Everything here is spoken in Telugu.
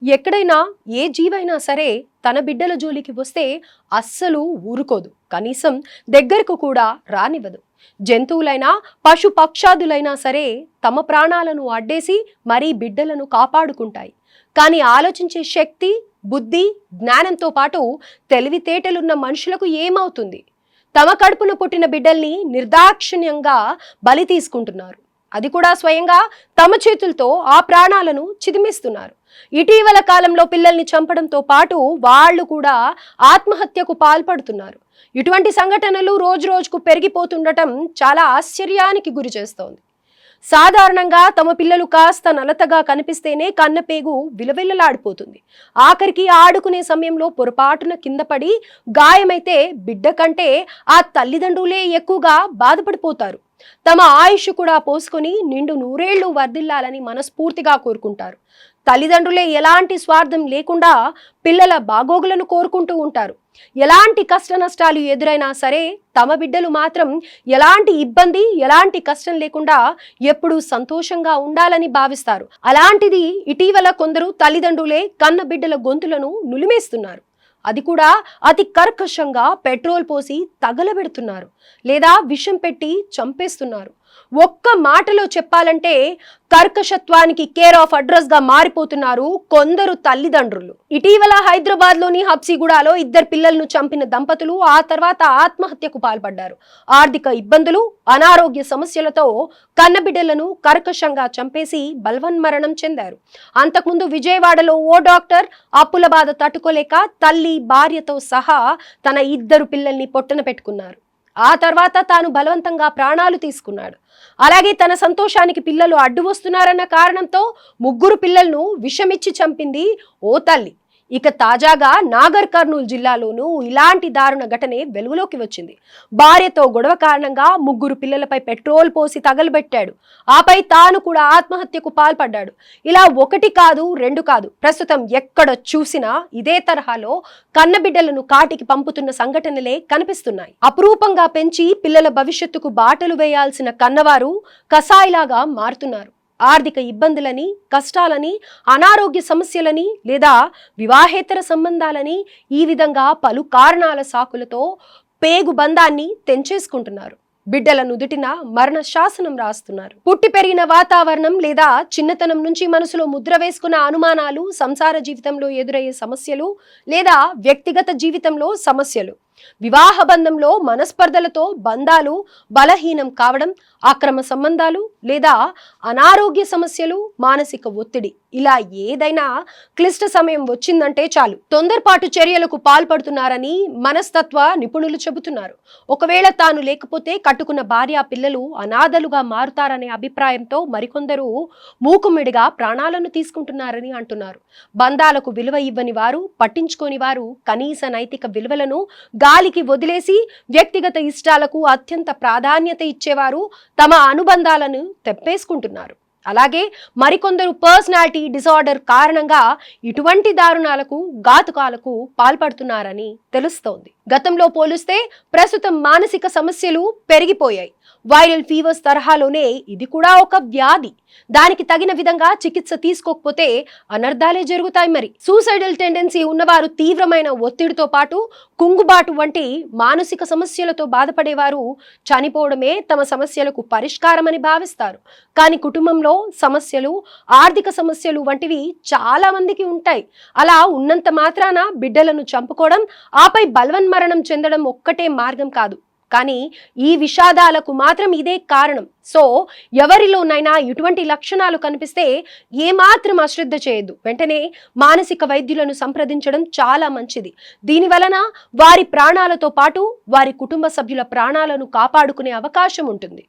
ఎక్కడైనా ఏ జీవైనా సరే తన బిడ్డల జోలికి వస్తే అస్సలు ఊరుకోదు, కనీసం దగ్గరకు కూడా రానివ్వదు. జంతువులైనా పశు పక్షాదులైనా సరే తమ ప్రాణాలను అడ్డేసి మరీ బిడ్డలను కాపాడుకుంటాయి. కానీ ఆలోచించే శక్తి, బుద్ధి, జ్ఞానంతో పాటు తెలివితేటలున్న మనుషులకు ఏమవుతుంది? తమ కడుపున పుట్టిన బిడ్డల్ని నిర్దాక్షిణ్యంగా బలి తీసుకుంటున్నారు. అది కూడా స్వయంగా తమ చేతులతో ఆ ప్రాణాలను చిదిమిస్తున్నారు. ఇటీవల కాలంలో పిల్లల్ని చంపడంతో పాటు వాళ్ళు కూడా ఆత్మహత్యకు పాల్పడుతున్నారు. ఇటువంటి సంఘటనలు రోజు రోజుకు పెరిగిపోతుండటం చాలా ఆశ్చర్యానికి గురి చేస్తోంది. సాధారణంగా తమ పిల్లలు కాస్త నలతగా కనిపిస్తేనే కన్నపేగు విలవిల్లలాడిపోతుంది. ఆఖరికి ఆడుకునే సమయంలో పొరపాటున కింద పడి గాయమైతే బిడ్డ కంటే ఆ తల్లిదండ్రులే ఎక్కువగా బాధపడిపోతారు. తమ ఆయుష్ కూడా పోసుకొని నిండు నూరేళ్లు వర్ధిల్లాలని మనస్ఫూర్తిగా కోరుకుంటారు. తల్లిదండ్రులే ఎలాంటి స్వార్థం లేకుండా పిల్లల బాగోగులను కోరుకుంటూ ఉంటారు. ఎలాంటి కష్ట నష్టాలు ఎదురైనా సరే తమ బిడ్డలు మాత్రం ఎలాంటి ఇబ్బంది, ఎలాంటి కష్టం లేకుండా ఎప్పుడూ సంతోషంగా ఉండాలని భావిస్తారు. అలాంటిది ఇటీవల కొందరు తల్లిదండ్రులే కన్న బిడ్డల గొంతులను నులిమేస్తున్నారు. అది కూడా అతి కర్కశంగా పెట్రోల్ పోసి తగలబెడుతున్నారు, లేదా విషం పెట్టి చంపేస్తున్నారు. ఒక్క మాటలో చెప్పాలంటే కర్కశత్వానికి కేర్ ఆఫ్ అడ్రస్ గా మారిపోతున్నారు కొందరు తల్లిదండ్రులు. ఇటీవల హైదరాబాద్ లోని హబ్సిగూడలో 2 పిల్లలను చంపిన దంపతులు ఆ తర్వాత ఆత్మహత్యకు పాల్పడ్డారు. ఆర్థిక ఇబ్బందులు, అనారోగ్య సమస్యలతో కన్నబిడ్డలను కర్కశంగా చంపేసి బలవన్మరణం చెందారు. అంతకుముందు విజయవాడలో ఓ డాక్టర్ అప్పుల బాధ తట్టుకోలేక తల్లి, భార్యతో సహా తన 2 పిల్లల్ని పొట్టన పెట్టుకున్నారు. ఆ తర్వాత తాను బలవంతంగా ప్రాణాలు తీసుకున్నాడు. అలాగే తన సంతోషానికి పిల్లలు అడ్డు వస్తున్నారన్న కారణంతో 3 పిల్లలను విషమిచ్చి చంపింది ఓ తల్లి. ఇక తాజాగా నాగర్ కర్నూలు జిల్లాలోనూ ఇలాంటి దారుణ ఘటనే వెలుగులోకి వచ్చింది. భార్యతో గొడవ కారణంగా 3 పిల్లలపై పెట్రోల్ పోసి తగలబెట్టాడు. ఆపై తాను కూడా ఆత్మహత్యకు పాల్పడ్డాడు. ఇలా 1 కాదు, 2 కాదు, ప్రస్తుతం ఎక్కడ చూసినా ఇదే తరహాలో కన్నబిడ్డలను కాటికి పంపుతున్న సంఘటనలే కనిపిస్తున్నాయి. అపురూపంగా పెంచి పిల్లల భవిష్యత్తుకు బాటలు వేయాల్సిన కన్నవారు కసాయిలాగా మారుతున్నారు. ఆర్థిక ఇబ్బందులని, కష్టాలని, అనారోగ్య సమస్యలని లేదా వివాహేతర సంబంధాలని ఈ విధంగా పలు కారణాల సాకులతో పేగు బంధాన్ని తెంచేసుకుంటున్నారు. బిడ్డల నుదుటిన మరణ శాసనం రాస్తున్నారు. పుట్టి పెరిగిన వాతావరణం లేదా చిన్నతనం నుంచి మనసులో ముద్ర వేసుకున్న అనుమానాలు, సంసార జీవితంలో ఎదురయ్యే సమస్యలు లేదా వ్యక్తిగత జీవితంలో సమస్యలు, వివాహ బంధంలో మనస్పర్ధలతో బంధాలు బలహీనం కావడం, అక్రమ సంబంధాలు లేదా అనారోగ్య సమస్యలు, మానసిక ఒత్తిడి, ఇలా ఏదైనా క్లిష్ట సమయం వచ్చిందంటే చాలు తొందరపాటు చర్యలకు పాల్పడుతున్నారని మనస్తత్వ నిపుణులు చెబుతున్నారు. ఒకవేళ తాను లేకపోతే కట్టుకున్న భార్య, పిల్లలు అనాథలుగా మారుతారనే అభిప్రాయంతో మరికొందరు మూకుమ్మిడిగా ప్రాణాలను తీసుకుంటున్నారని అంటున్నారు. బంధాలకు విలువ ఇవ్వని వారు, పట్టించుకోని వారు, కనీస నైతిక విలువలను గాలికి వదిలేసి వ్యక్తిగత ఇష్టాలకు అత్యంత ప్రాధాన్యత ఇచ్చేవారు తమ అనుబంధాలను తెప్పేసుకుంటున్నారు. అలాగే మరికొందరు పర్సనాలిటీ డిసార్డర్ కారణంగా ఇటువంటి దారుణాలకు, ఘాతుకాలకు పాల్పడుతున్నారని తెలుస్తోంది. గతంలో పోలిస్తే ప్రస్తుతం మానసిక సమస్యలు పెరిగిపోయాయి. వైరల్ ఫీవర్స్ తరహాలోనే ఇది కూడా ఒక వ్యాధి. దానికి తగిన విధంగా చికిత్స తీసుకోకపోతే అనర్థాలే జరుగుతాయి. మరి సూసైడల్ టెండెన్సీ ఉన్నవారు, తీవ్రమైన ఒత్తిడితో పాటు కుంగుబాటు వంటి మానసిక సమస్యలతో బాధపడేవారు చనిపోవడమే తమ సమస్యలకు పరిష్కారం అని భావిస్తారు. కానీ కుటుంబంలో సమస్యలు, ఆర్థిక సమస్యలు వంటివి చాలా మందికి ఉంటాయి. అలా ఉన్నంత మాత్రాన బిడ్డలను చంపుకోవడం, ఆపై బలవన్మరణం చెందడం ఒక్కటే మార్గం కాదు. కానీ ఈ విషాదాలకు మాత్రం ఇదే కారణం. సో ఎవరిలోనైనా ఇటువంటి లక్షణాలు కనిపిస్తే ఏమాత్రం అశ్రద్ధ చేయొద్దు. వెంటనే మానసిక వైద్యులను సంప్రదించడం చాలా మంచిది. దీని వలన వారి ప్రాణాలతో పాటు వారి కుటుంబ సభ్యుల ప్రాణాలను కాపాడుకునే అవకాశం ఉంటుంది.